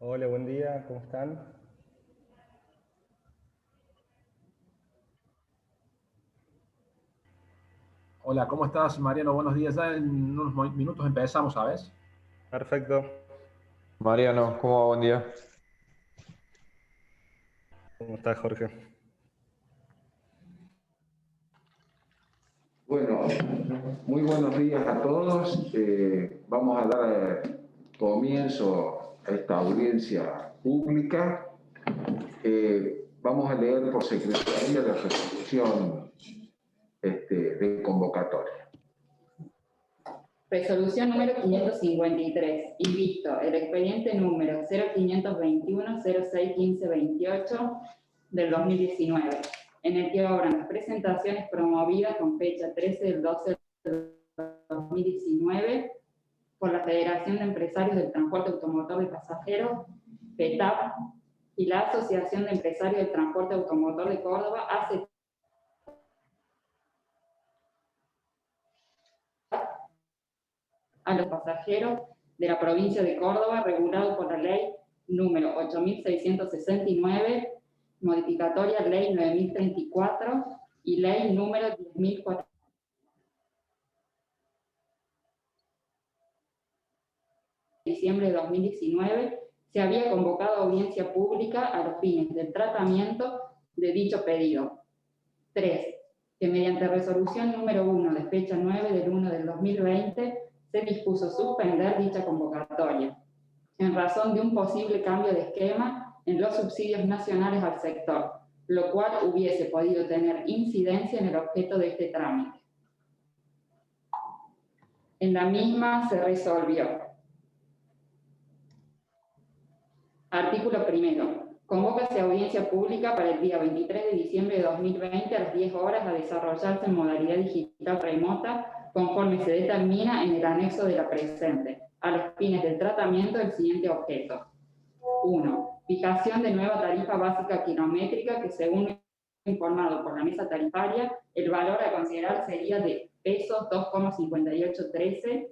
Hola, buen día, ¿cómo están? Hola, ¿cómo estás, Mariano? Buenos días. Ya en unos minutos empezamos, ¿sabes? Perfecto. Mariano, ¿cómo va? Buen día. ¿Cómo estás, Jorge? Bueno, muy buenos días a todos. Vamos a dar comienzo a esta audiencia pública. Vamos a leer por secretaría la resolución de convocatoria. Resolución número 553. Invisto el expediente número 0521-061528 del 2019, en el que obran las presentaciones promovidas con fecha 13 del 12 del 2019 por la Federación de Empresarios del Transporte Automotor de Pasajeros, FETAP, y la Asociación de Empresarios del Transporte Automotor de Córdoba, ACT, a los pasajeros de la provincia de Córdoba, regulado por la ley número 8.669, modificatoria ley 9.034 y ley número 10.400. Diciembre de 2019, se había convocado audiencia pública a los fines del tratamiento de dicho pedido. 3. Que mediante resolución número 1 de fecha 9 del 1 del 2020 se dispuso suspender dicha convocatoria en razón de un posible cambio de esquema en los subsidios nacionales al sector, lo cual hubiese podido tener incidencia en el objeto de este trámite. En la misma se resolvió. Artículo primero. Convócase audiencia pública para el día 23 de diciembre de 2020 a las 10 horas a desarrollarse en modalidad digital remota conforme se determina en el anexo de la presente, a los fines del tratamiento del siguiente objeto. 1. Fijación de nueva tarifa básica kilométrica que, según informado por la mesa tarifaria, el valor a considerar sería de pesos 2,5813,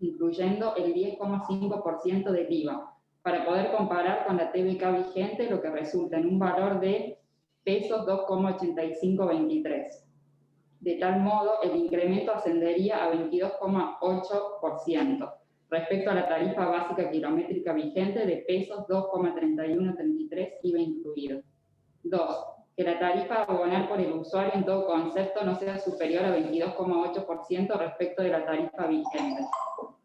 incluyendo el 10,5% del IVA, para poder comparar con la TBK vigente, lo que resulta en un valor de pesos 2,8523. De tal modo, el incremento ascendería a 22,8% respecto a la tarifa básica kilométrica vigente de pesos 2,3133 IVA incluido. 2. Que la tarifa a abonar por el usuario en todo concepto no sea superior a 22,8% respecto de la tarifa vigente.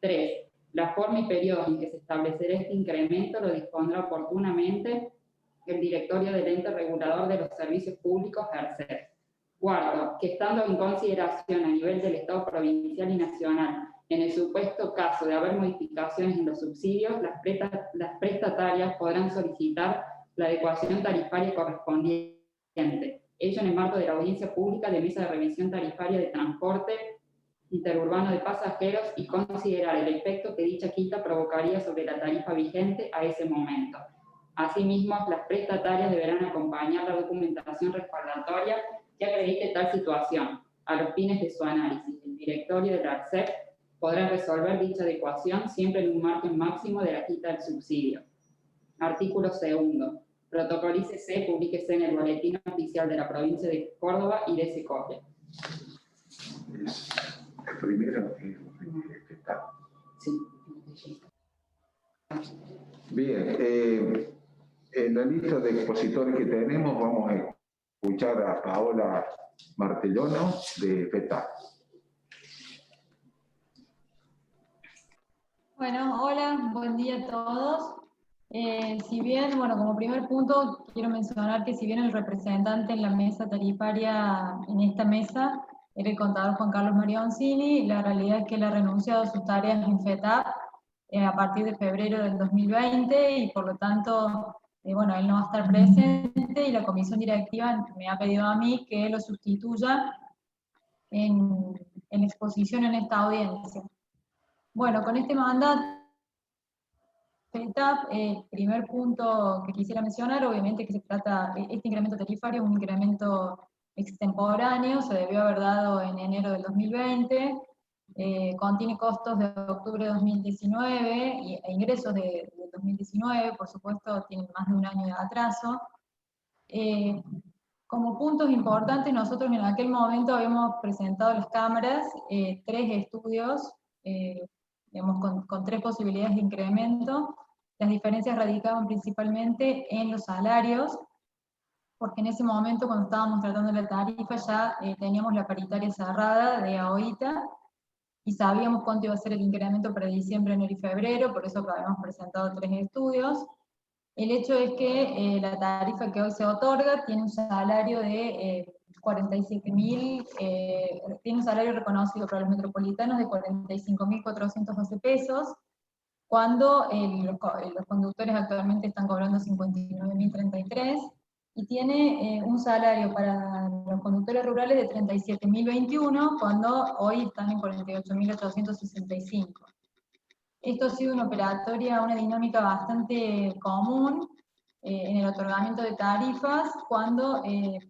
3. La forma y periodo en que se establecerá este incremento lo dispondrá oportunamente el directorio del ente regulador de los servicios públicos ERCER. 4. Que estando en consideración a nivel del Estado provincial y nacional, en el supuesto caso de haber modificaciones en los subsidios, las prestatarias podrán solicitar la adecuación tarifaria correspondiente, ello en el marco de la audiencia pública de mesa de revisión tarifaria de transporte interurbano de pasajeros y considerar el efecto que dicha quita provocaría sobre la tarifa vigente a ese momento. Asimismo, las prestatarias deberán acompañar la documentación respaldatoria que acredite tal situación. A los fines de su análisis, el directorio del ARCEP podrá resolver dicha adecuación siempre en un margen máximo de la quita del subsidio. Artículo 2. Protocolícese, publíquese en el boletín oficial de la provincia de Córdoba y de copia. El primero que está. Sí. Bien, en la lista de expositores que tenemos vamos a escuchar a Paola Martellano de FETAP. Bueno, hola, buen día a todos. Si bien, bueno, como primer punto, quiero mencionar que si bien el representante en la mesa tarifaria, en esta mesa, era el contador Juan Carlos Marioncini, la realidad es que él ha renunciado a sus tareas en FETAP a partir de febrero del 2020 y por lo tanto, bueno, él no va a estar presente y la comisión directiva me ha pedido a mí que lo sustituya en exposición en esta audiencia. Bueno, con este mandato, FETAP, el primer punto que quisiera mencionar, obviamente que se trata, este incremento tarifario es un incremento extemporáneo, se debió haber dado en enero del 2020, contiene costos de octubre de 2019 e ingresos de 2019, por supuesto tienen más de un año de atraso. Como puntos importantes, nosotros en aquel momento habíamos presentado a las cámaras 3 estudios, digamos, con 3 posibilidades de incremento. Las diferencias radicaban principalmente en los salarios, porque en ese momento, cuando estábamos tratando la tarifa, ya teníamos la paritaria cerrada de AOITA, y sabíamos cuánto iba a ser el incremento para diciembre, enero y febrero, por eso habíamos presentado 3 estudios. El hecho es que la tarifa que hoy se otorga tiene un salario de 47.000, tiene un salario reconocido para los metropolitanos de 45.412 pesos, cuando los conductores actualmente están cobrando 59.033, y tiene un salario para los conductores rurales de 37.021, cuando hoy están en 48.865. Esto ha sido una operatoria, una dinámica bastante común en el otorgamiento de tarifas, cuando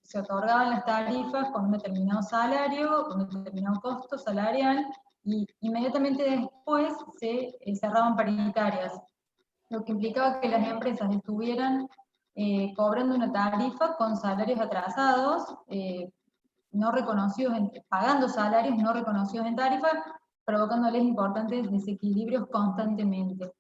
se otorgaban las tarifas con un determinado salario, con un determinado costo salarial, y inmediatamente después se cerraban paritarias, lo que implicaba que las empresas estuvieran cobrando una tarifa con salarios atrasados, no reconocidos, pagando salarios no reconocidos en tarifa, provocándoles importantes desequilibrios constantemente.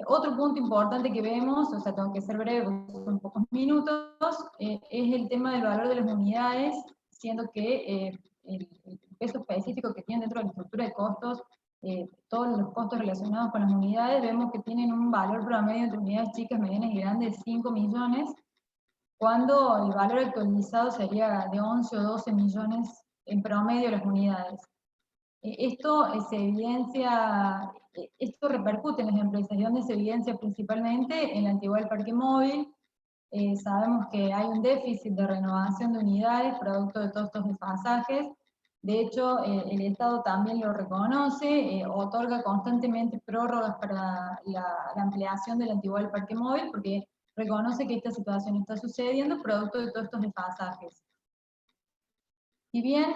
Otro punto importante que vemos, o sea, tengo que ser breve porque son pocos minutos, es el tema del valor de las unidades, siendo que el peso específico que tienen dentro de la estructura de costos, todos los costos relacionados con las unidades, vemos que tienen un valor promedio entre unidades chicas, medianas y grandes de 5 millones, cuando el valor actualizado sería de 11 o 12 millones en promedio de las unidades. Esto se evidencia, esto repercute en las empresas, y donde se evidencia principalmente en la antigüedad del parque móvil. Sabemos que hay un déficit de renovación de unidades producto de todos estos desfasajes. De hecho, el Estado también lo reconoce, otorga constantemente prórrogas para la ampliación de la antigüedad del parque móvil, porque reconoce que esta situación está sucediendo producto de todos estos desfasajes. Si bien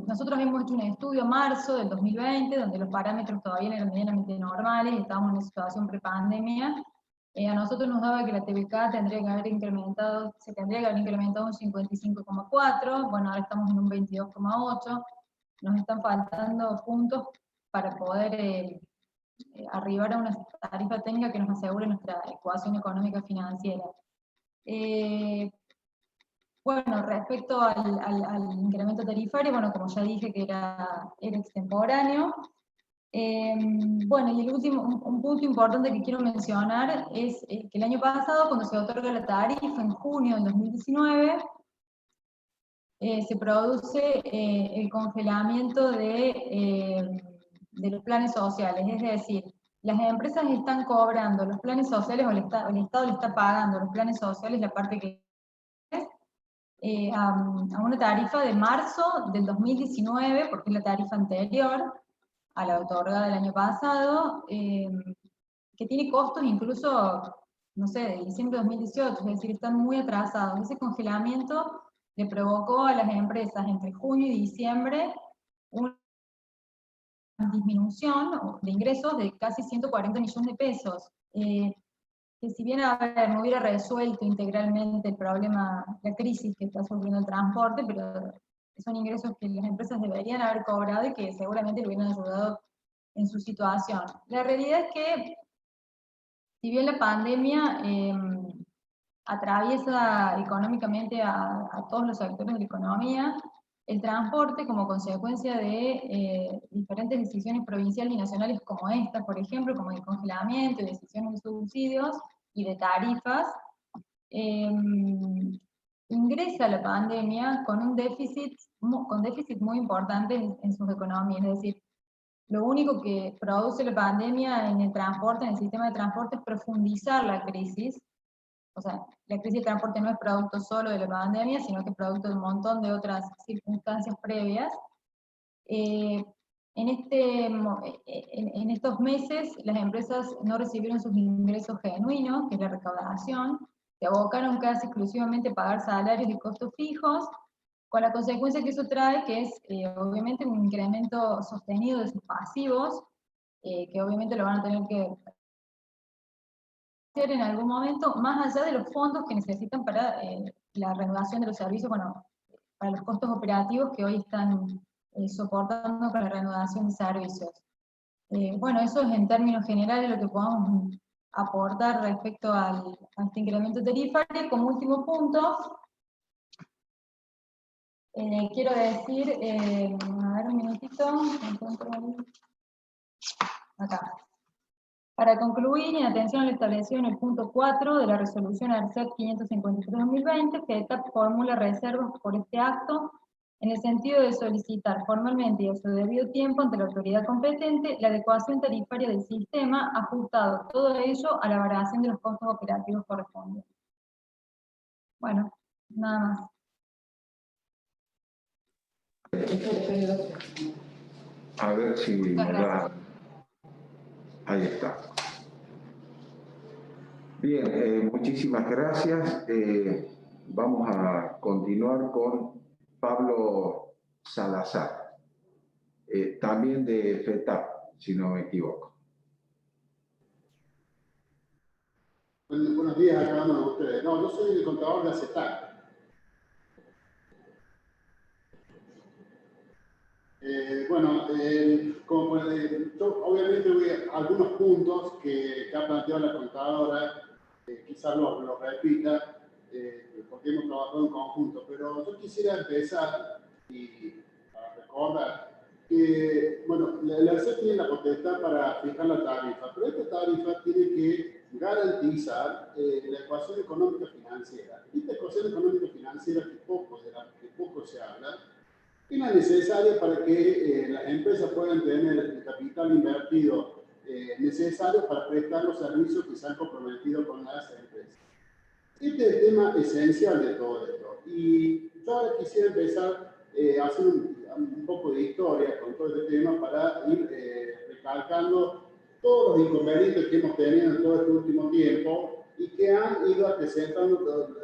nosotros hemos hecho un estudio en marzo del 2020, donde los parámetros todavía eran medianamente normales, estábamos en una situación prepandemia, a nosotros nos daba que la TVK tendría que haber incrementado, se tendría que haber incrementado un 55,4, bueno, ahora estamos en un 22,8, nos están faltando puntos para poder arribar a una tarifa técnica que nos asegure nuestra ecuación económica financiera. Bueno, respecto al incremento tarifario, bueno, como ya dije que era extemporáneo. Bueno, y el último, un punto importante que quiero mencionar es que el año pasado, cuando se otorga la tarifa, en junio del 2019, se produce el congelamiento de los planes sociales, es decir, las empresas están cobrando los planes sociales, o el Estado le está pagando los planes sociales, la parte que a una tarifa de marzo del 2019, porque es la tarifa anterior a la otorgada del año pasado, que tiene costos incluso, no sé, de diciembre de 2018, es decir, están muy atrasados. Ese congelamiento le provocó a las empresas entre junio y diciembre una disminución de ingresos de casi 140 millones de pesos. Que si bien no hubiera resuelto integralmente el problema, la crisis que está sufriendo el transporte, pero son ingresos que las empresas deberían haber cobrado y que seguramente le hubieran ayudado en su situación. La realidad es que, si bien la pandemia atraviesa económicamente a todos los sectores de la economía, el transporte, como consecuencia de diferentes decisiones provinciales y nacionales como esta, por ejemplo, como el congelamiento, decisiones de subsidios y de tarifas, ingresa a la pandemia con un déficit muy importante en sus economías. Es decir, lo único que produce la pandemia en el transporte, en el sistema de transporte, es profundizar la crisis. O sea, la crisis de transporte no es producto solo de la pandemia, sino que es producto de un montón de otras circunstancias previas. En estos meses, las empresas no recibieron sus ingresos genuinos, que es la recaudación, se abocaron casi exclusivamente a pagar salarios y costos fijos, con la consecuencia que eso trae, que es obviamente un incremento sostenido de sus pasivos, que obviamente lo van a tener que en algún momento, más allá de los fondos que necesitan para la renovación de los servicios, bueno, para los costos operativos que hoy están soportando con la renovación de servicios. Bueno, eso es en términos generales lo que podamos aportar respecto a este incremento tarifario. Como último punto, quiero decir, a ver un minutito, me encuentro ahí. Acá. Para concluir, en atención a lo establecido en el punto 4 de la resolución ARCEP 553-2020, FETAP formula reservas por este acto en el sentido de solicitar formalmente y a su debido tiempo ante la autoridad competente la adecuación tarifaria del sistema, ajustado todo ello a la variación de los costos operativos correspondientes. Bueno, nada más. A ver si me Muchas da. gracias. Ahí está. Bien, muchísimas gracias. Vamos a continuar con Pablo Salazar, también de FETAP, si no me equivoco. Buenos días a cada uno de ustedes. No, yo soy el contador de ACETAC. Yo obviamente voy a algunos puntos que ha planteado la contadora, quizás lo repita, porque hemos trabajado en conjunto, pero yo quisiera empezar y para recordar que, bueno, la ARCEP tiene la potestad para fijar la tarifa, pero esta tarifa tiene que garantizar la ecuación económica financiera. Esta ecuación económica financiera de la que poco se habla, es necesaria para que las empresas puedan tener el capital invertido necesario para prestar los servicios que se han comprometido con las empresas. Este es el tema esencial de todo esto. Y yo ahora quisiera empezar haciendo un poco de historia con todo este tema para ir recalcando todos los inconvenientes que hemos tenido en todo este último tiempo y que han ido acrecentando,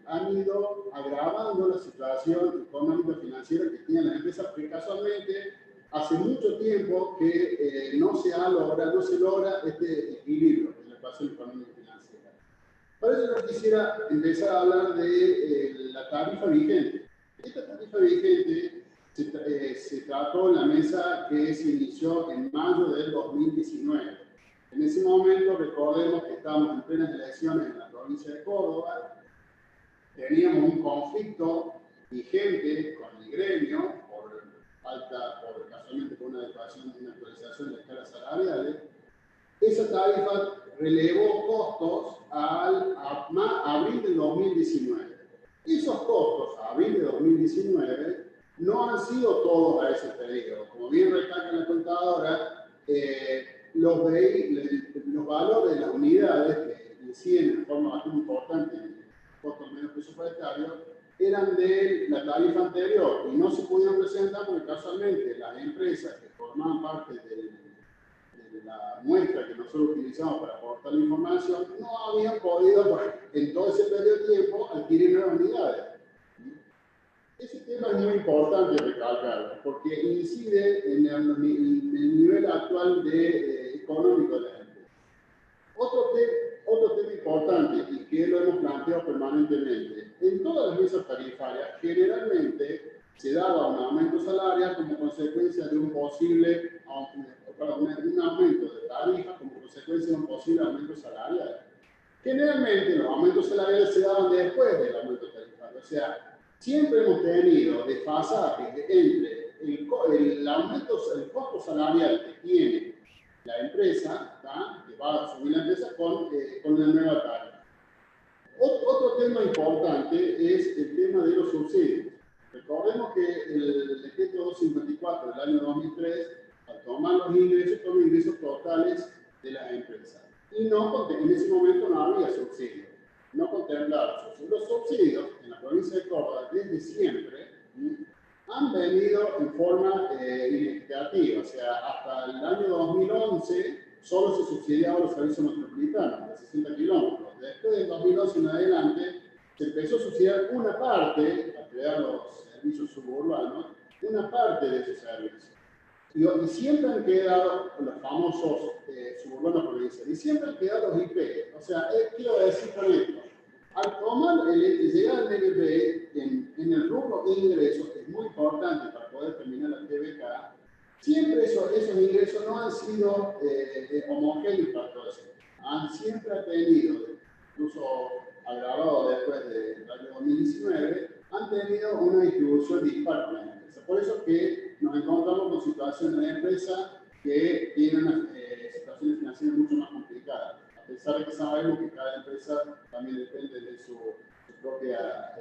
han ido agravando la situación económico-financiera que tienen las empresas, porque casualmente hace mucho tiempo que no se logra este equilibrio en la ecuación económico-financiera. Por eso yo quisiera empezar a hablar de la tarifa vigente. Esta tarifa vigente se trató en la mesa que se inició en mayo del 2019. En ese momento, recordemos que estábamos en plenas elecciones en la provincia de Córdoba, teníamos un conflicto vigente con el gremio casualmente por una actualización de escalas salariales. Esa tarifa relevó costos a abril del 2019. Esos costos a abril de 2019 no han sido todos a ese periodo. Como bien recalca la contadora, los valores de las unidades que inciden de forma bastante importante en costos menos presupuestarios eran de la tarifa anterior y no se podían presentar porque casualmente las empresas que formaban parte de la muestra que nosotros utilizamos para aportar la información no habían podido en todo ese periodo de tiempo adquirir nuevas unidades. Ese tema es muy importante recalcarlo porque incide en el nivel actual económico de la empresa. Otro tema importante y que lo hemos planteado permanentemente, en todas las mesas tarifarias generalmente se daba un aumento salarial como consecuencia de un posible un aumento de tarifa como consecuencia de un posible aumento salarial. Generalmente los aumentos salariales se daban después del aumento tarifario, o sea, siempre hemos tenido desfasaje entre el costo salarial que tiene la empresa, que va a asumir la empresa con la nueva tarifa. Otro tema importante es el tema de los subsidios. Recordemos que el decreto 254 del año 2003, al tomar los ingresos, toma ingresos totales de las empresas. Y en ese momento no había subsidios, no contemplaba subsidios. Los subsidios en la provincia de Córdoba desde siempre han venido en forma inequitativa, o sea, hasta el año 2011 solo se subsidiaban los servicios metropolitanos de 60 kilómetros. Después del 2011 en adelante se empezó a subsidiar una parte, a crear los servicios suburbanos, una parte de esos servicios. Y siempre han quedado los famosos suburbanos provinciales, y siempre han quedado los IP. O sea, quiero decir con esto, al tomar llegar al NBP en el rubro ingresos, que es muy importante para poder terminar la TBK, siempre esos ingresos no han sido homogéneos para todos. Siempre ha tenido, incluso agravado después del año 2019, han tenido una distribución dispar con la empresa. Por eso que nos encontramos con situaciones de empresas que tienen situaciones financieras mucho más complicadas. A pesar de que sabemos que cada empresa también depende de su propia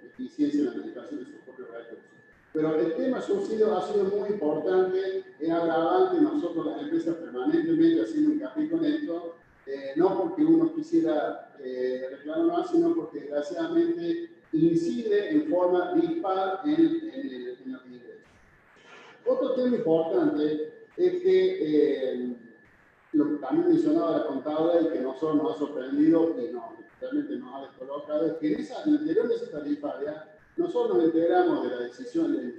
eficiencia en la administración de sus propios recursos. Pero el tema subsidio ha sido muy importante, es agravante, nosotros las empresas permanentemente haciendo hincapié con esto, no porque uno quisiera reclamar más, sino porque desgraciadamente incide en forma dispar en los ingresos. Otro tema importante es que lo que también mencionaba la contadora y que nosotros nos ha sorprendido y realmente nos ha descolocado, es que en el interior de esa tarifaria nosotros nos enteramos de la decisión, del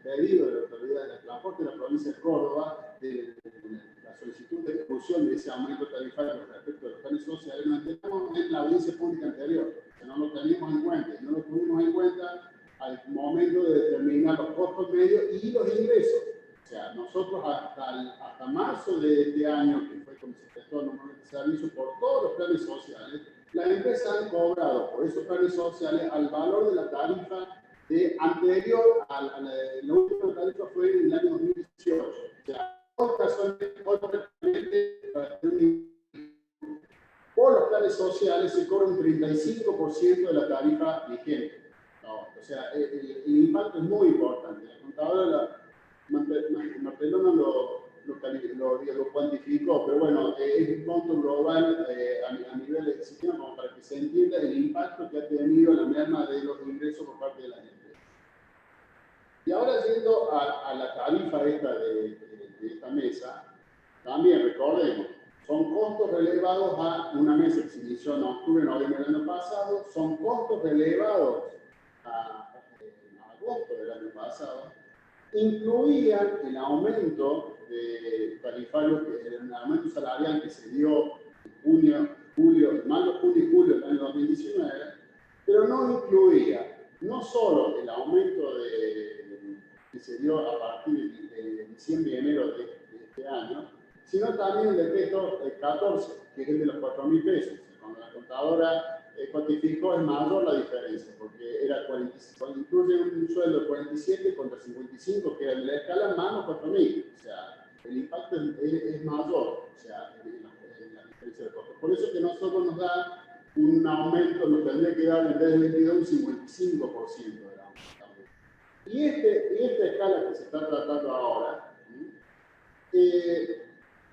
pedido de la Autoridad de Transporte de la provincia de Córdoba, de la solicitud de ejecución de ese aumento tarifario respecto a los planes sociales, nos enteramos en la audiencia pública anterior, que no lo teníamos en cuenta, y no lo tuvimos en cuenta al momento de determinar los costos medios y los ingresos. O sea, nosotros hasta marzo de este año, que fue cuando se prestó normalmente el servicio por todos los planes sociales, las empresas han cobrado por esos planes sociales al valor de la tarifa anterior la última tarifa fue en el año 2018. O sea, por los planes sociales se cobra un 35% de la tarifa vigente. No, o sea, el impacto es muy importante. La contadora Martelona lo cuantificó, pero bueno, es un monto global a nivel del sistema como para que se entienda el impacto que ha tenido la merma de los ingresos por parte de la gente. Y ahora yendo a la tarifa de esta mesa, también recordemos, son costos relevados a una mesa que se inició en octubre, noviembre del año pasado, son costos relevados a agosto del año pasado, incluían el aumento tarifario, el aumento salarial que se dio en mayo, junio y julio del año 2019, pero no incluía no solo el aumento que se dio a partir de diciembre y enero de este año, sino también el decreto 14, que es el de los 4.000 pesos. Cuando la contadora cuantificó es mayor la diferencia, porque era cuando incluye un sueldo de 47 contra 55, que era en la escala más 4.000. O sea, el impacto es mayor, o sea, en la diferencia de costos. Por eso que nosotros nos da un aumento, nos tendría que dar en vez de 22 un 55% del aumento. Y esta escala que se está tratando ahora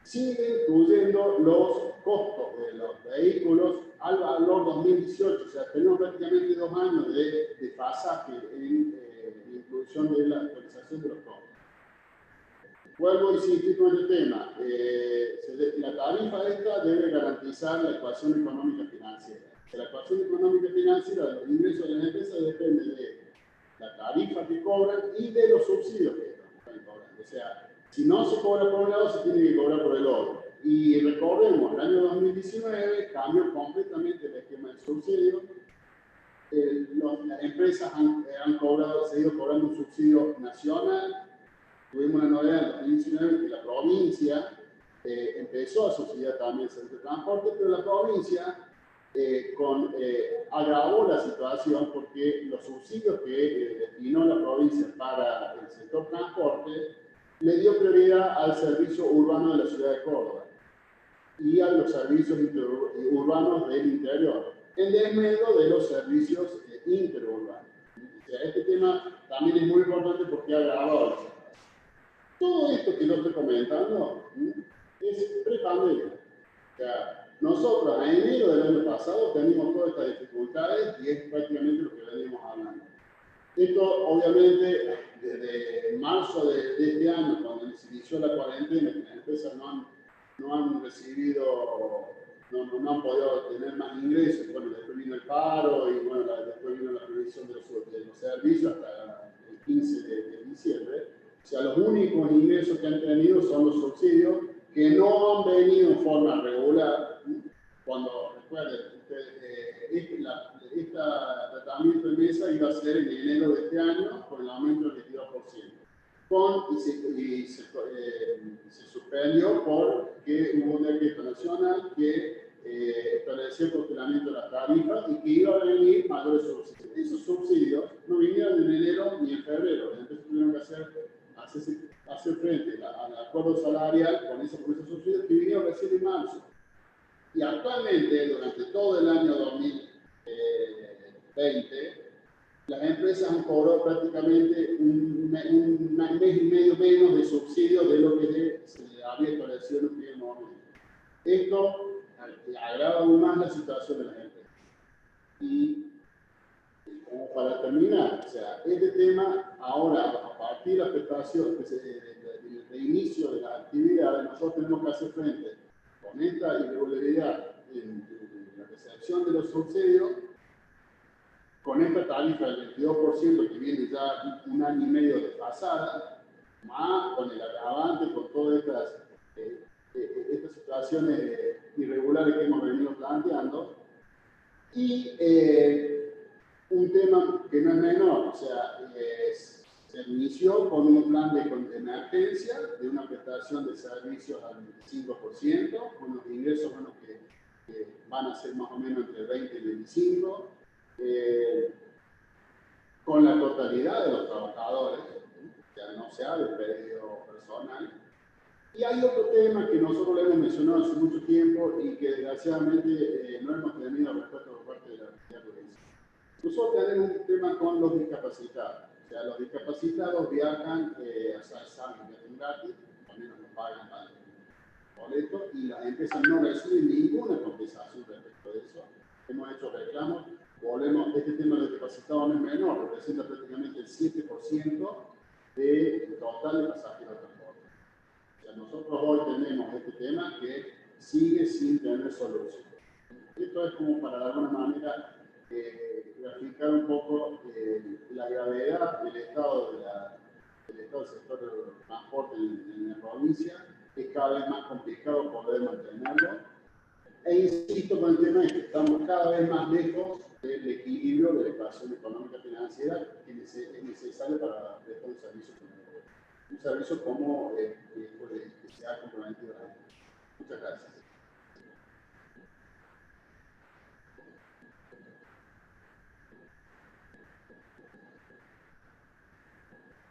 sigue incluyendo los costos de los vehículos al valor 2018, o sea, tenemos prácticamente 2 años de pasaje en inclusión de la actualización de los costos. Vuelvo a insistir con el tema, la tarifa esta debe garantizar la ecuación económica financiera. La ecuación económica financiera de los ingresos de las empresas depende de la tarifa que cobran y de los subsidios que están cobrando. O sea, si no se cobra por un lado, se tiene que cobrar por el otro. Y recordemos, el año 2019 cambió completamente el esquema de subsidio. Las empresas han seguido cobrando un subsidio nacional. Tuvimos una novedad en 2019 que la provincia empezó a subsidiar también el servicio de transporte, pero la provincia agravó la situación porque los subsidios que destinó la provincia para el sector transporte le dio prioridad al servicio urbano de la ciudad de Córdoba y a los servicios urbanos del interior, en desmedro de los servicios interurbanos. O sea, este tema también es muy importante porque ha agravado la situación. Todo esto que yo estoy comentando es pre-pandemia. O sea, nosotros a enero del año pasado teníamos todas estas dificultades y es prácticamente lo que venimos hablando. Esto, obviamente, desde marzo de este año, cuando se inició la cuarentena, que las empresas no han recibido, no han podido tener más ingresos. Bueno, después vino el paro y bueno, después vino la revisión de los servicios hasta el 15 de diciembre. O sea, los únicos ingresos que han tenido son los subsidios, que no han venido en forma regular. Cuando, recuerden, este tratamiento de mesa iba a ser en enero de este año con el aumento del 22%. Se suspendió porque hubo un decreto nacional que establecía el congelamiento de las tarifas y que iba a venir mayores subsidios. Esos subsidios no vinieron en enero ni en febrero, entonces tuvieron que hacer frente al acuerdo salarial con esos subsidios que vinieron recién en marzo. Y actualmente, durante todo el año 2020, las empresas han cobrado prácticamente un mes y medio menos de subsidios de lo que se había establecido en el primer momento. Esto agrava aún más la situación de las empresas. Y como para terminar, o sea, este tema ahora, a partir de la prestación, del reinicio de las actividades, nosotros tenemos que hacer frente con esta irregularidad en la recepción de los subsidios, con esta tarifa del 22% que viene ya un año y medio desfasada, más con el agravante, con todas estas situaciones irregulares que hemos venido planteando, y un tema que no es menor, o sea, se inició con un plan de emergencia, de una prestación de servicios al 25%, con los ingresos que van a ser más o menos entre 20 y 25%, con la totalidad de los trabajadores, ya no se habla del periodo personal. Y hay otro tema que nosotros le hemos mencionado hace mucho tiempo y que desgraciadamente no hemos tenido respuesta por parte de la autoridad provincial. Nosotros tenemos un tema con los discapacitados. O sea, los discapacitados viajan, saben que es gratis, al menos no pagan para el boleto, y las empresas no reciben ninguna compensación respecto de eso. Hemos hecho reclamos, este tema de los discapacitados no es menor, representa prácticamente el 7% del total de pasajeros de transporte. O sea, nosotros hoy tenemos este tema que sigue sin tener solución. Esto es como para de alguna manera graficar un poco la gravedad del estado del sector del transporte en la provincia. Es cada vez más complicado poder mantenerlo. E insisto con el tema de que estamos cada vez más lejos del equilibrio de la ecuación económica financiera que es necesario para prestar un servicio como un servicio como que se ha comprometido a él. Muchas gracias.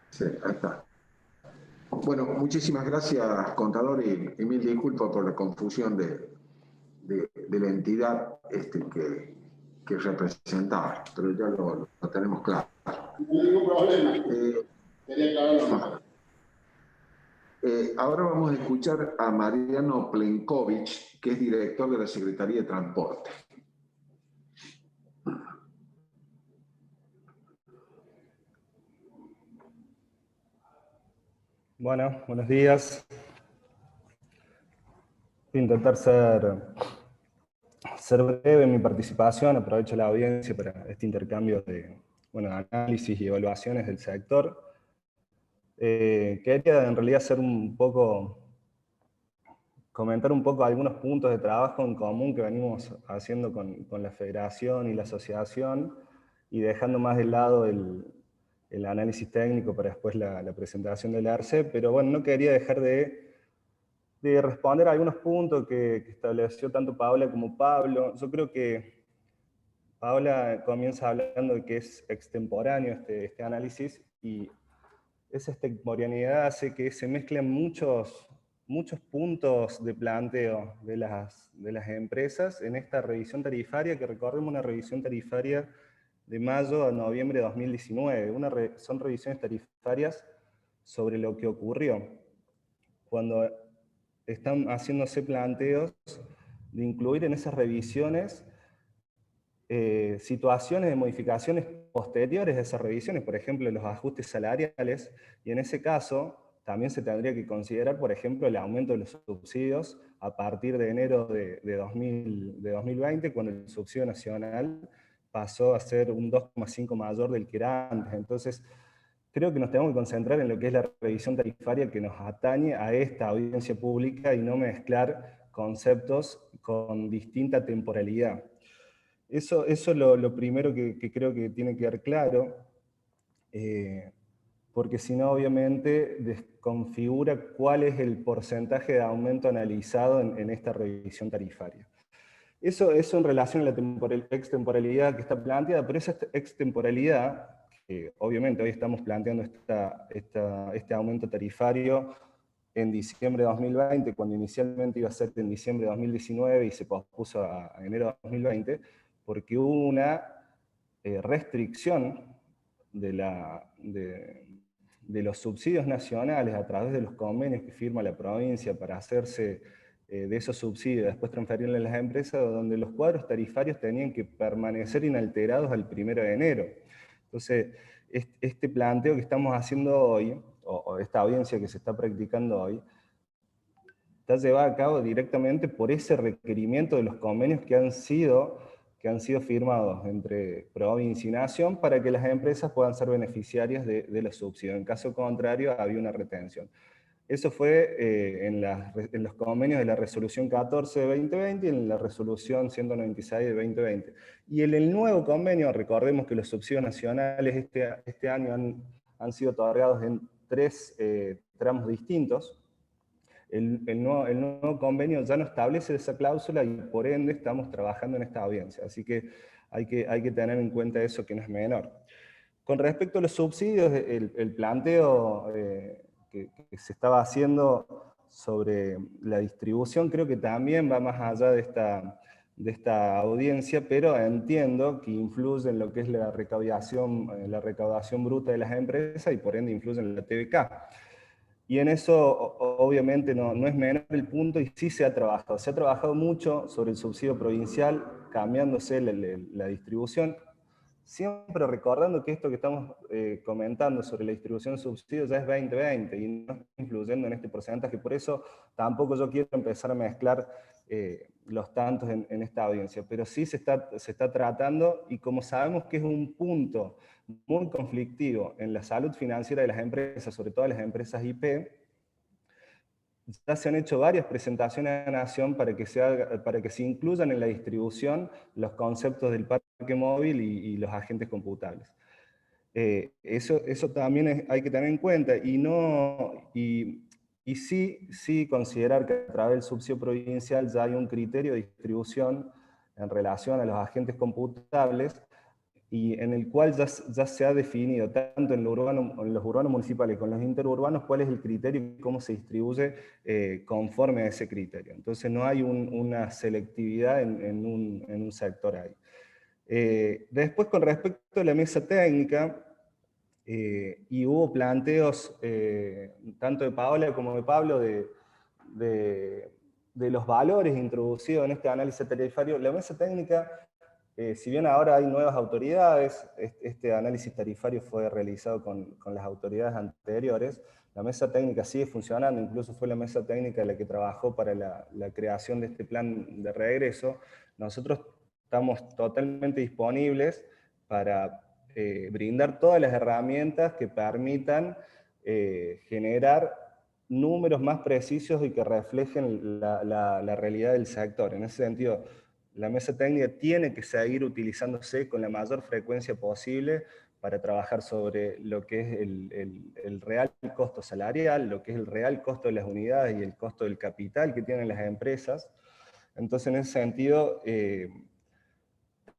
Sí, ahí está. Bueno, muchísimas gracias, contador, y mil disculpas por la confusión de la entidad que representaba, pero ya lo tenemos claro. No hay ningún problema. Quería aclararlo más. Ahora vamos a escuchar a Mariano Plenković, que es director de la Secretaría de Transporte. Bueno, buenos días. Voy a intentar ser breve en mi participación. Aprovecho la audiencia para este intercambio de análisis y evaluaciones del sector. Quería en realidad comentar un poco algunos puntos de trabajo en común que venimos haciendo con la federación y la asociación, y dejando más de lado el análisis técnico para después la presentación del ARCE, pero bueno, no quería dejar de responder a algunos puntos que estableció tanto Paola como Pablo. Yo creo que Paola comienza hablando de que es extemporáneo este análisis, y esa extemporaneidad hace que se mezclen muchos puntos de planteo de las empresas en esta revisión tarifaria, que recordemos una revisión tarifaria de mayo a noviembre de 2019. Son revisiones tarifarias sobre lo que ocurrió, cuando están haciéndose planteos de incluir en esas revisiones situaciones de modificaciones posteriores a esas revisiones, por ejemplo, los ajustes salariales, y en ese caso también se tendría que considerar, por ejemplo, el aumento de los subsidios a partir de enero de 2020, cuando el subsidio nacional pasó a ser un 2,5 mayor del que era antes. Entonces, creo que nos tenemos que concentrar en lo que es la revisión tarifaria que nos atañe a esta audiencia pública y no mezclar conceptos con distinta temporalidad. Eso es lo primero que creo que tiene que quedar claro, porque si no, obviamente, desconfigura cuál es el porcentaje de aumento analizado en esta revisión tarifaria. Eso en relación a la extemporalidad que está planteada, pero esa extemporalidad, que obviamente hoy estamos planteando este aumento tarifario en diciembre de 2020, cuando inicialmente iba a ser en diciembre de 2019 y se pospuso a enero de 2020, porque hubo una restricción de los subsidios nacionales a través de los convenios que firma la provincia para hacerse de esos subsidios, después transferirlos a las empresas, donde los cuadros tarifarios tenían que permanecer inalterados al 1 de enero. Entonces, este planteo que estamos haciendo hoy, o esta audiencia que se está practicando hoy, está llevada a cabo directamente por ese requerimiento de los convenios que han sido firmados entre provincia y nación para que las empresas puedan ser beneficiarias de los subsidios. En caso contrario, había una retención. Eso fue en los convenios de la resolución 14 de 2020 y en la resolución 196 de 2020. Y en el nuevo convenio, recordemos que los subsidios nacionales este año han sido otorgados en 3 tramos distintos. El nuevo convenio ya no establece esa cláusula y por ende estamos trabajando en esta audiencia. Así que hay que tener en cuenta eso, que no es menor. Con respecto a los subsidios, el planteo que se estaba haciendo sobre la distribución creo que también va más allá de esta audiencia, pero entiendo que influye en lo que es la recaudación bruta de las empresas y por ende influye en la TVK. Y en eso, obviamente, no es menor el punto y sí se ha trabajado. Se ha trabajado mucho sobre el subsidio provincial, cambiándose la distribución, siempre recordando que esto que estamos comentando sobre la distribución de subsidios ya es 2020 y no está influyendo en este porcentaje. Por eso tampoco yo quiero empezar a mezclar los tantos en esta audiencia, pero sí se está tratando, y como sabemos que es un punto muy conflictivo en la salud financiera de las empresas, sobre todo las empresas IP, ya se han hecho varias presentaciones a la Nación para que se incluyan en la distribución los conceptos del parque móvil y los agentes computables. Eso también hay que tener en cuenta, y sí considerar que a través del subsidio provincial ya hay un criterio de distribución en relación a los agentes computables, y en el cual ya se ha definido, tanto en los urbanos municipales como en los interurbanos, cuál es el criterio y cómo se distribuye conforme a ese criterio. Entonces no hay una selectividad en un sector ahí. Después, con respecto a la mesa técnica, y hubo planteos tanto de Paola como de Pablo de los valores introducidos en este análisis tarifario. La mesa técnica, si bien ahora hay nuevas autoridades, este análisis tarifario fue realizado con las autoridades anteriores, la mesa técnica sigue funcionando, incluso fue la mesa técnica la que trabajó para la creación de este plan de regreso. Nosotros estamos totalmente disponibles para brindar todas las herramientas que permitan generar números más precisos y que reflejen la realidad del sector. En ese sentido, la mesa técnica tiene que seguir utilizándose con la mayor frecuencia posible para trabajar sobre lo que es el real costo salarial, lo que es el real costo de las unidades y el costo del capital que tienen las empresas. Entonces, en ese sentido,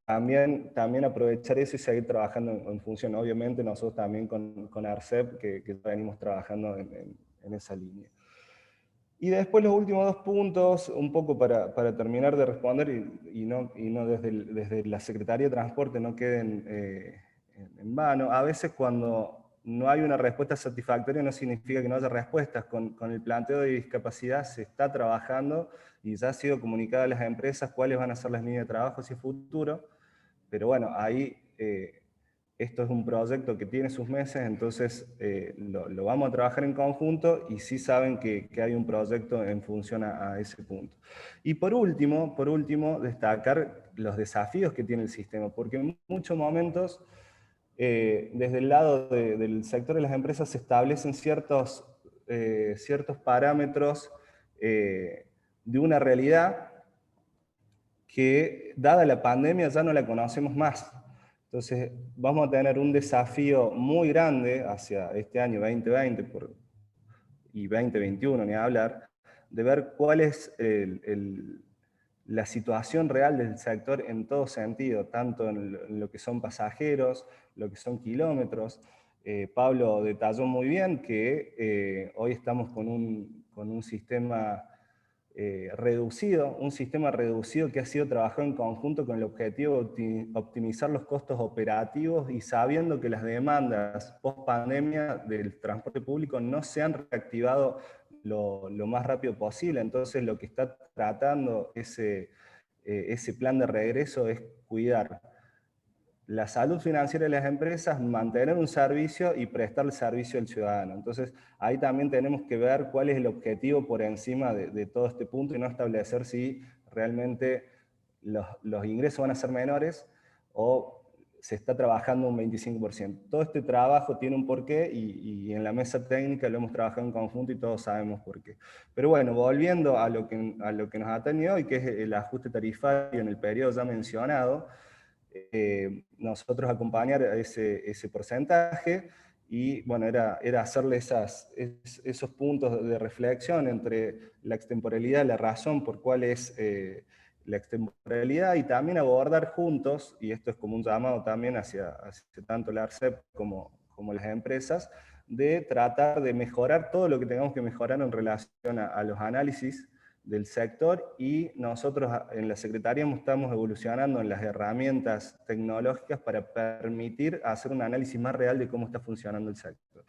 también aprovechar eso y seguir trabajando en función. Obviamente, nosotros también con ARCEP, que venimos trabajando en esa línea. Y después los últimos 2 puntos, un poco para terminar de responder y no desde la Secretaría de Transporte no queden en vano. A veces cuando no hay una respuesta satisfactoria no significa que no haya respuestas. Con el planteo de discapacidad se está trabajando y ya ha sido comunicado a las empresas cuáles van a ser las líneas de trabajo hacia el futuro. Pero bueno, ahí esto es un proyecto que tiene sus meses, entonces lo vamos a trabajar en conjunto y sí saben que hay un proyecto en función a ese punto. Y por último, destacar los desafíos que tiene el sistema, porque en muchos momentos desde el lado del sector de las empresas se establecen ciertos parámetros de una realidad que, dada la pandemia, ya no la conocemos más. Entonces, vamos a tener un desafío muy grande hacia este año 2020 y 2021, ni hablar, de ver cuál es la situación real del sector en todo sentido, tanto en lo que son pasajeros, lo que son kilómetros. Pablo detalló muy bien que hoy estamos con un sistema reducido, que ha sido trabajado en conjunto con el objetivo de optimizar los costos operativos y sabiendo que las demandas post pandemia del transporte público no se han reactivado lo más rápido posible. Entonces lo que está tratando ese plan de regreso es cuidar la salud financiera de las empresas, mantener un servicio y prestar el servicio al ciudadano. Entonces, ahí también tenemos que ver cuál es el objetivo por encima de todo este punto y no establecer si realmente los ingresos van a ser menores o se está trabajando un 25%. Todo este trabajo tiene un porqué y en la mesa técnica lo hemos trabajado en conjunto y todos sabemos por qué. Pero bueno, volviendo a lo que nos atañe hoy, que es el ajuste tarifario en el periodo ya mencionado, nosotros acompañar ese porcentaje y bueno, era hacerle esos puntos de reflexión entre la extemporalidad, la razón por cuál es la extemporalidad y también abordar juntos, y esto es como un llamado también hacia tanto la ARCEP como las empresas, de tratar de mejorar todo lo que tengamos que mejorar en relación a los análisis del sector, y nosotros en la Secretaría estamos evolucionando en las herramientas tecnológicas para permitir hacer un análisis más real de cómo está funcionando el sector.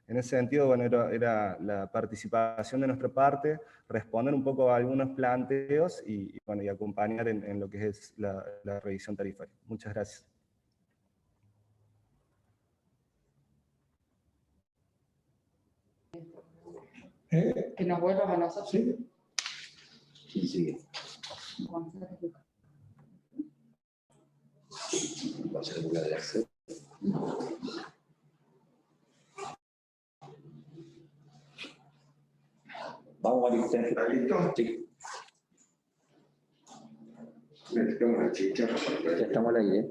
En ese sentido, bueno, era la participación de nuestra parte, responder un poco a algunos planteos y acompañar en lo que es la revisión tarifaria. Muchas gracias. Que nos vuelvas a nosotros. Sí. Sí, sigue. Va a ser una de las. Vamos a listar. ¿Está listo? Sí. Necesitamos la chicha. Ya estamos al aire.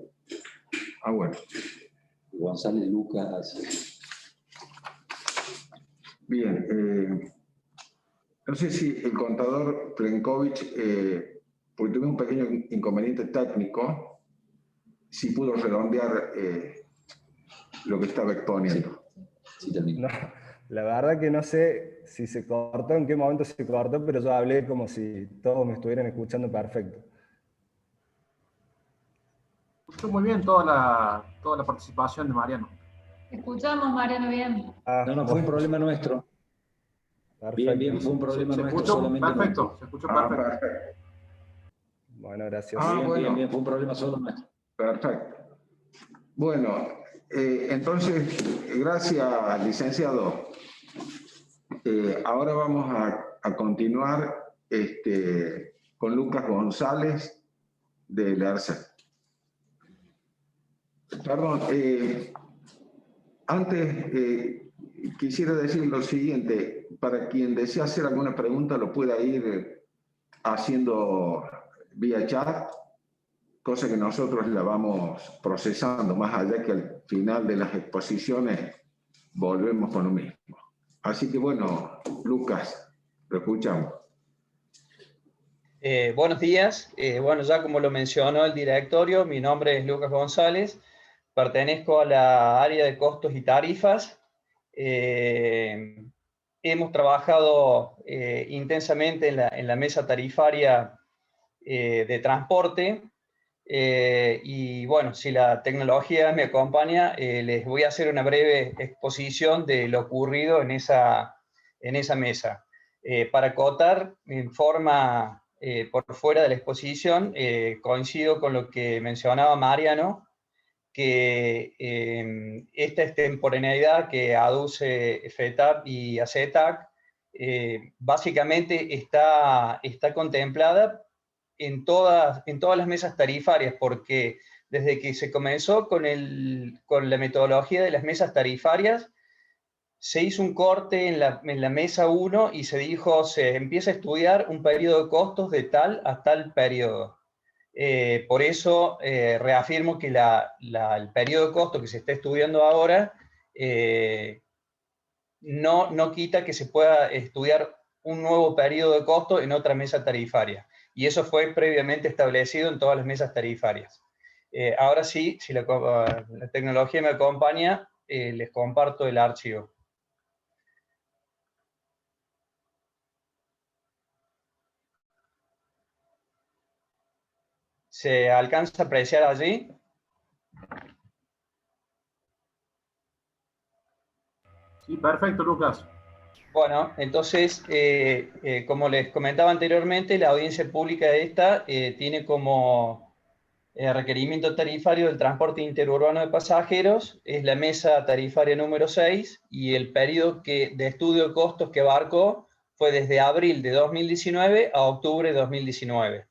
Ah, bueno. González Lucas. Bien. No sé si el contador Plenković, porque tuve un pequeño inconveniente técnico, si pudo redondear lo que estaba exponiendo. Sí, también. No, la verdad que no sé si se cortó, en qué momento se cortó, pero yo hablé como si todos me estuvieran escuchando perfecto. Escuchó muy bien toda la participación de Mariano. Escuchamos, Mariano, bien. No, fue un problema nuestro. Perfecto. Bien, fue un problema se nuestro escuchó solamente. perfecto, se escuchó perfecto. Perfecto. Bueno, gracias. Bien, fue un problema solo nuestro. Perfecto. Bueno, entonces, gracias, licenciado. Ahora vamos a continuar con Lucas González de la ARCEP. Perdón, antes quisiera decir lo siguiente, para quien desea hacer alguna pregunta lo pueda ir haciendo vía chat, cosa que nosotros la vamos procesando, más allá que al final de las exposiciones volvemos con lo mismo. Así que bueno, Lucas, lo escuchamos. Buenos días. Bueno, ya como lo mencionó el directorio, mi nombre es Lucas González, pertenezco a la área de costos y tarifas. Hemos trabajado intensamente en la mesa tarifaria de transporte, y bueno, si la tecnología me acompaña, les voy a hacer una breve exposición de lo ocurrido en esa mesa. Para acotar en forma por fuera de la exposición, coincido con lo que mencionaba Mariano, que esta extemporaneidad que aduce FETAP y ACETAC básicamente está contemplada en todas las mesas tarifarias, porque desde que se comenzó con la metodología de las mesas tarifarias, se hizo un corte en la mesa 1 y se dijo, se empieza a estudiar un periodo de costos de tal a tal periodo. Por eso reafirmo que el periodo de costo que se está estudiando ahora no quita que se pueda estudiar un nuevo periodo de costo en otra mesa tarifaria. Y eso fue previamente establecido en todas las mesas tarifarias. Ahora sí, si la tecnología me acompaña, les comparto el archivo. ¿Se alcanza a apreciar allí? Sí, perfecto, Lucas. Bueno, entonces, como les comentaba anteriormente, la audiencia pública de esta tiene como requerimiento tarifario del transporte interurbano de pasajeros, es la mesa tarifaria número 6, y el periodo de estudio de costos que abarcó fue desde abril de 2019 a octubre de 2019.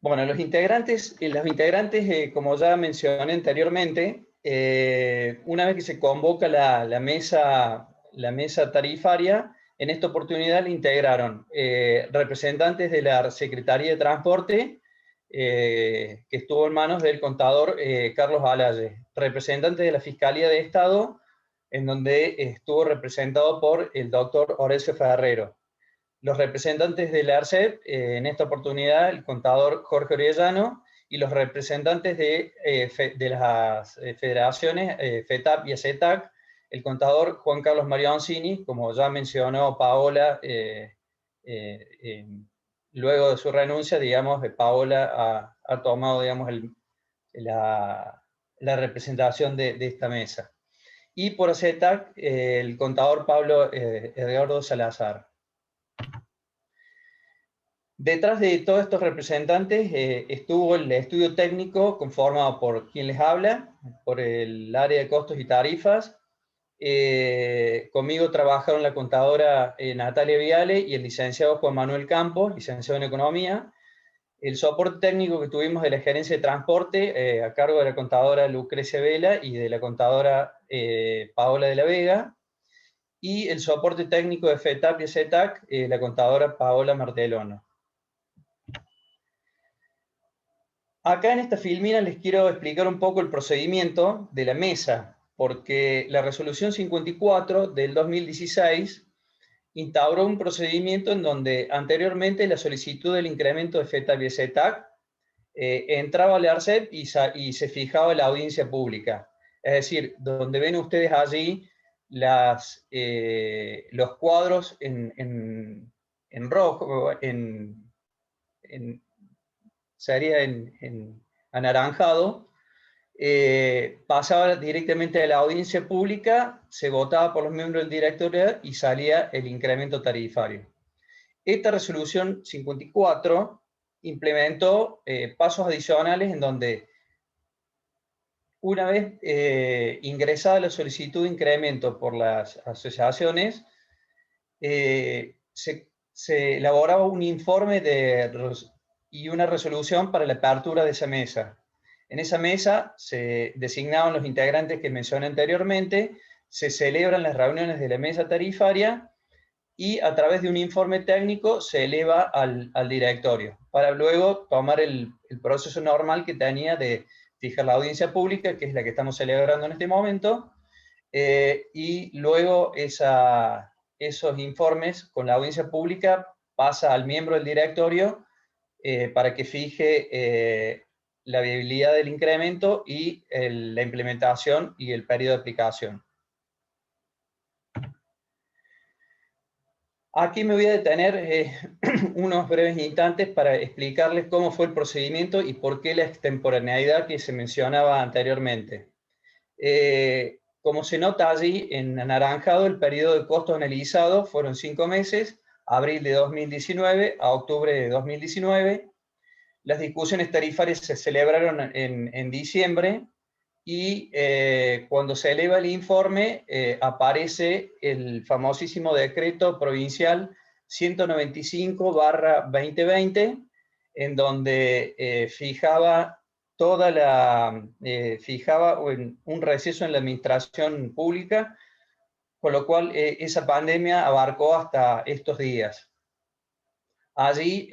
Bueno, los integrantes, como ya mencioné anteriormente, una vez que se convoca la mesa tarifaria, en esta oportunidad le integraron representantes de la Secretaría de Transporte, que estuvo en manos del contador Carlos Alaye, representantes de la Fiscalía de Estado, en donde estuvo representado por el doctor Horacio Ferrero. Los representantes de la ARCEP, en esta oportunidad el contador Jorge Orellano, y los representantes de las federaciones FETAP y ACETAC, el contador Juan Carlos Marioncini, como ya mencionó Paola, luego de su renuncia, digamos, Paola ha tomado, digamos, la representación de esta mesa. Y por ACETAC, el contador Pablo Edgardo Salazar. Detrás de todos estos representantes estuvo el estudio técnico conformado por quien les habla, por el área de costos y tarifas. Conmigo trabajaron la contadora Natalia Viale y el licenciado Juan Manuel Campos, licenciado en Economía. El soporte técnico que tuvimos de la gerencia de transporte a cargo de la contadora Lucrecia Vela y de la contadora Paola de la Vega. Y el soporte técnico de FETAP y CETAC, la contadora Paola Martelono. Acá en esta filmina les quiero explicar un poco el procedimiento de la mesa, porque la resolución 54 del 2016 instauró un procedimiento en donde anteriormente la solicitud del incremento de FETAP y CETAC entraba al ARCEP y se fijaba la audiencia pública. Es decir, donde ven ustedes allí los cuadros en rojo, sería en anaranjado, pasaba directamente a la audiencia pública, se votaba por los miembros del directorio y salía el incremento tarifario. Esta resolución 54 implementó pasos adicionales en donde, una vez ingresada la solicitud de incremento por las asociaciones, se elaboraba un informe y una resolución para la apertura de esa mesa. En esa mesa se designaban los integrantes que mencioné anteriormente, se celebran las reuniones de la mesa tarifaria y a través de un informe técnico se eleva al directorio, para luego tomar el proceso normal que tenía de fijar la audiencia pública, que es la que estamos celebrando en este momento, y luego esos informes con la audiencia pública pasa al miembro del directorio para que fije la viabilidad del incremento y la implementación y el periodo de aplicación. Aquí me voy a detener unos breves instantes para explicarles cómo fue el procedimiento y por qué la extemporaneidad que se mencionaba anteriormente. Como se nota allí en anaranjado, el periodo de costos analizado fueron 5 meses, abril de 2019 a octubre de 2019. Las discusiones tarifarias se celebraron en diciembre y cuando se eleva el informe aparece el famosísimo decreto provincial 195/2020, en donde fijaba un receso en la administración pública, con lo cual esa pandemia abarcó hasta estos días. Allí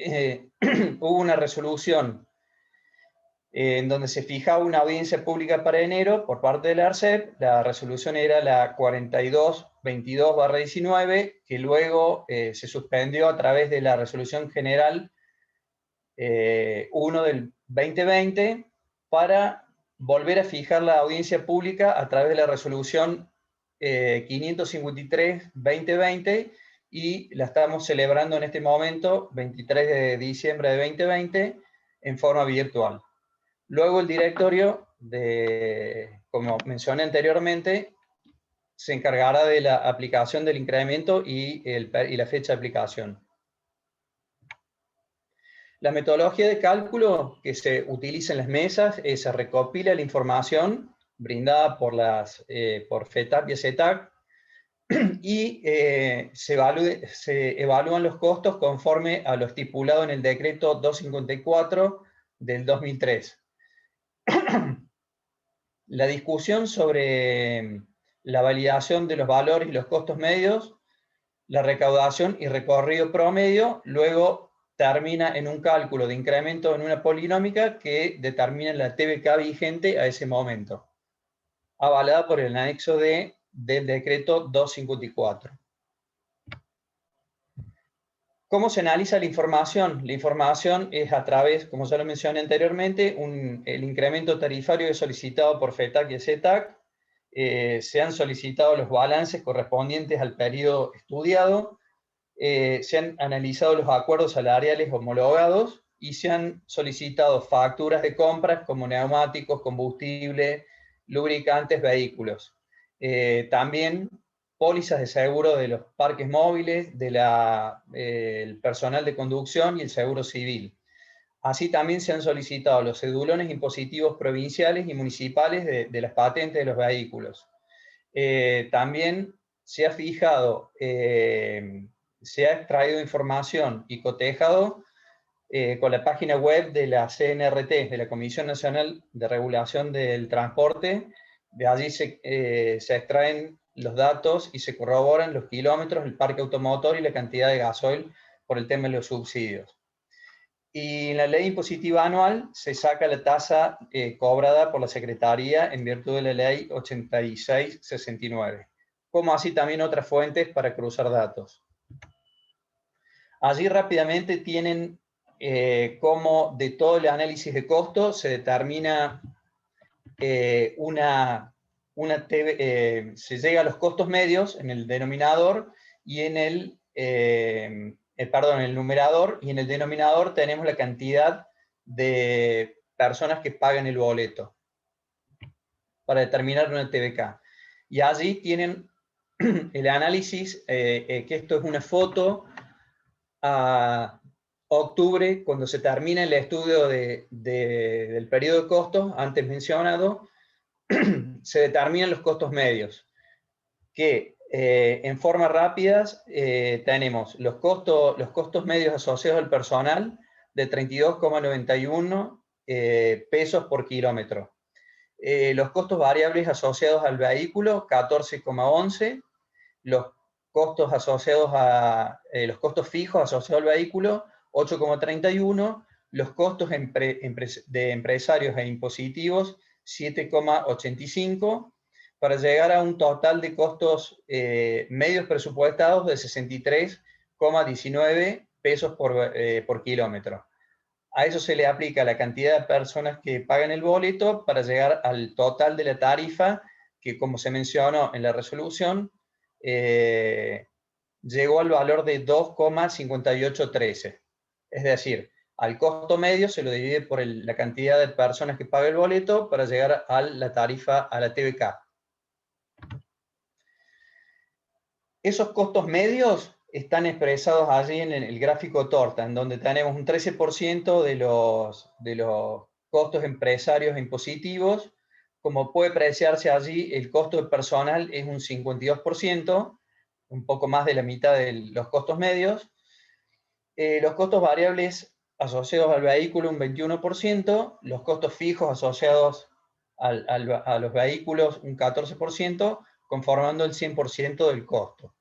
hubo una resolución en donde se fijaba una audiencia pública para enero por parte del ARCEP. La resolución era la 4222/19, que luego se suspendió a través de la resolución general 1 del 2020, para volver a fijar la audiencia pública a través de la resolución 553/2020, y la estamos celebrando en este momento, 23 de diciembre de 2020, en forma virtual. Luego el directorio, como mencioné anteriormente, se encargará de la aplicación del incremento y la fecha de aplicación. La metodología de cálculo que se utiliza en las mesas es: se recopila la información brindada por FETAC y SETAC, y se evalúan los costos conforme a lo estipulado en el decreto 254 del 2003. La discusión sobre la validación de los valores y los costos medios, la recaudación y recorrido promedio, luego termina en un cálculo de incremento en una polinómica que determina la TBK vigente a ese momento, avalada por el anexo D del decreto 254. ¿Cómo se analiza la información? La información es a través, como ya lo mencioné anteriormente, el incremento tarifario es solicitado por FETAC y SETAC. Se han solicitado los balances correspondientes al periodo estudiado, se han analizado los acuerdos salariales homologados y se han solicitado facturas de compras como neumáticos, combustible, lubricantes, vehículos. También pólizas de seguro de los parques móviles, el personal de conducción y el seguro civil. Así también se han solicitado los cedulones impositivos provinciales y municipales de las patentes de los vehículos. También se ha fijado, se ha extraído información y cotejado con la página web de la CNRT, de la Comisión Nacional de Regulación del Transporte. De allí se extraen los datos y se corroboran los kilómetros, el parque automotor y la cantidad de gasoil por el tema de los subsidios. Y en la ley impositiva anual se saca la tasa cobrada por la Secretaría en virtud de la ley 8669, como así también otras fuentes para cruzar datos. Allí rápidamente tienen cómo de todo el análisis de costo se determina se llega a los costos medios en el denominador y en el numerador, y en el denominador tenemos la cantidad de personas que pagan el boleto para determinar una TBK. Y allí tienen el análisis, que esto es una foto a octubre, cuando se termina el estudio del periodo de costos antes mencionado. Se determinan los costos medios, que en formas rápidas tenemos los costos medios asociados al personal de 32,91 pesos por kilómetro. Los costos variables asociados al vehículo, 14,11. Los costos asociados los costos fijos asociados al vehículo, 8,31. Los costos de empresarios e impositivos, 7,85, para llegar a un total de costos medios presupuestados de 63,19 pesos por kilómetro. A eso se le aplica la cantidad de personas que pagan el boleto para llegar al total de la tarifa, que, como se mencionó en la resolución, llegó al valor de 2,5813. Es decir, al costo medio se lo divide por la cantidad de personas que paga el boleto para llegar a la tarifa, a la TBK. Esos costos medios están expresados allí en el gráfico torta, en donde tenemos un 13% de los costos empresarios impositivos. Como puede apreciarse allí, el costo de personal es un 52%, un poco más de la mitad de los costos medios. Los costos variables asociados al vehículo un 21%, los costos fijos asociados a los vehículos un 14%, conformando el 100% del costo.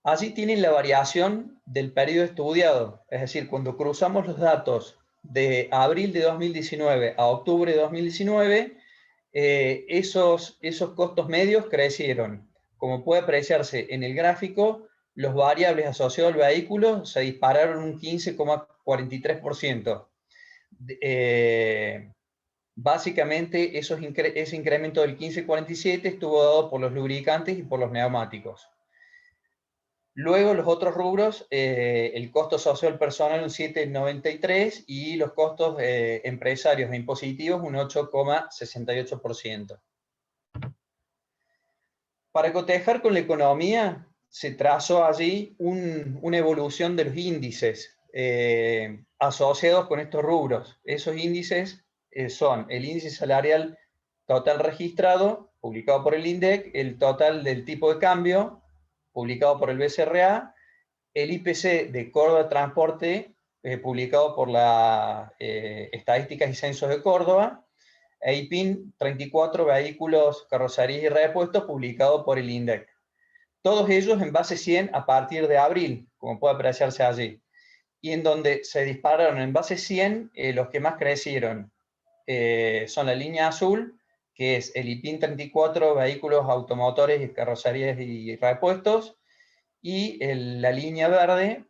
Allí tienen la variación del periodo estudiado, es decir, cuando cruzamos los datos de abril de 2019 a octubre de 2019, esos costos medios crecieron. Como puede apreciarse en el gráfico, los variables asociados al vehículo se dispararon un 15,43%. Básicamente, ese incremento del 15,47 estuvo dado por los lubricantes y por los neumáticos. Luego, los otros rubros, el costo social personal un 7,93 y los costos empresarios e impositivos un 8,68%. Para cotejar con la economía, se trazó allí una evolución de los índices asociados con estos rubros. Esos índices son el índice salarial total registrado, publicado por el INDEC, el total del tipo de cambio, publicado por el BCRA, el IPC de Córdoba Transporte, publicado por la Estadísticas y Censos de Córdoba, e IPIN 34 Vehículos, Carrocerías y Repuestos, publicado por el INDEC. Todos ellos en base 100 a partir de abril, como puede apreciarse allí. Y en donde se dispararon en base 100, los que más crecieron son la línea azul, que es el IPIN 34 Vehículos, Automotores y Carrocerías y Repuestos, y la línea verde,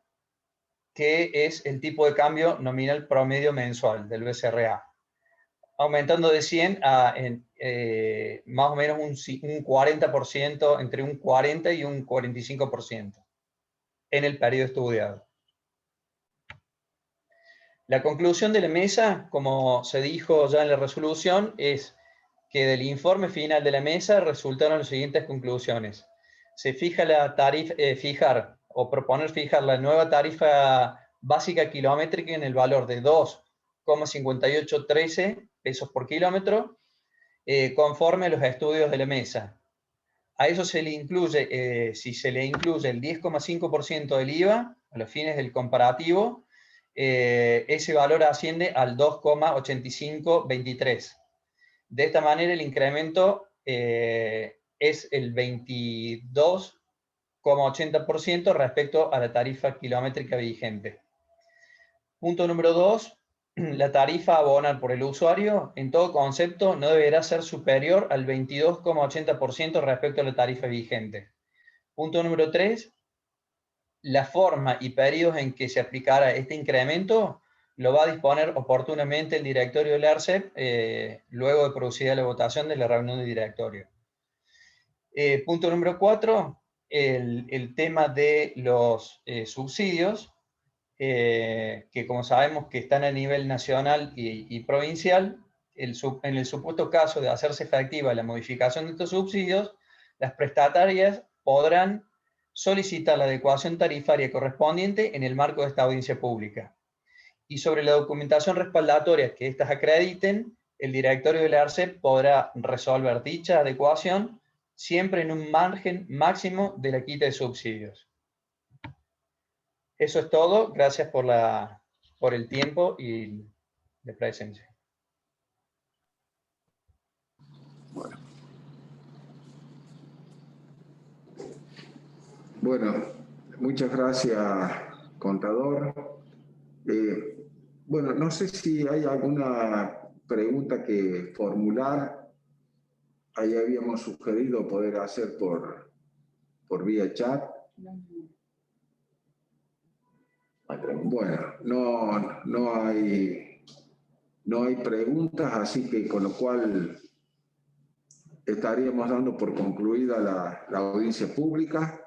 que es el tipo de cambio nominal promedio mensual del BCRA, aumentando de 100 a más o menos un 40%, entre un 40 y un 45% en el periodo estudiado. La conclusión de la mesa, como se dijo ya en la resolución, es que del informe final de la mesa resultaron las siguientes conclusiones. Se fija la tarifa, proponer fijar la nueva tarifa básica kilométrica en el valor de 2,5813 pesos por kilómetro, conforme a los estudios de la mesa. A eso se le incluye, si se le incluye el 10,5% del IVA, a los fines del comparativo, ese valor asciende al 2,8523. De esta manera el incremento es el 22,80% respecto a la tarifa kilométrica vigente. Punto número 2. La tarifa a abonar por el usuario, en todo concepto, no deberá ser superior al 22,80% respecto a la tarifa vigente. Punto número 3. La forma y periodos en que se aplicará este incremento lo va a disponer oportunamente el directorio del ARCEP, luego de producida la votación de la reunión de directorio. Punto número 4. El tema de los subsidios, que como sabemos que están a nivel nacional y provincial, en el supuesto caso de hacerse efectiva la modificación de estos subsidios, las prestatarias podrán solicitar la adecuación tarifaria correspondiente en el marco de esta audiencia pública. Y sobre la documentación respaldatoria que éstas acrediten, el directorio del ARCEP podrá resolver dicha adecuación siempre en un margen máximo de la quita de subsidios. Eso es todo. Gracias por el tiempo y la presencia. Bueno, muchas gracias, contador. Bueno, no sé si hay alguna pregunta que formular. Ahí habíamos sugerido poder hacer por vía chat. Bueno, no hay preguntas, así que con lo cual estaríamos dando por concluida la audiencia pública.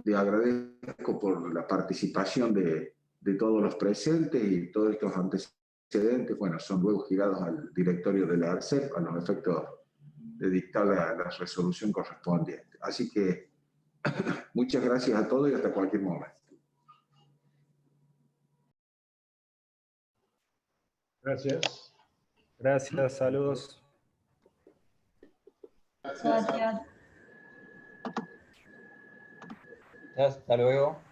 Le agradezco por la participación de todos los presentes y todos estos antecedentes, bueno, son luego girados al directorio de la ARCEP a los efectos de dictar la resolución correspondiente. Así que Muchas gracias a todos y hasta cualquier momento. Gracias. Gracias, saludos. Gracias. Hasta luego.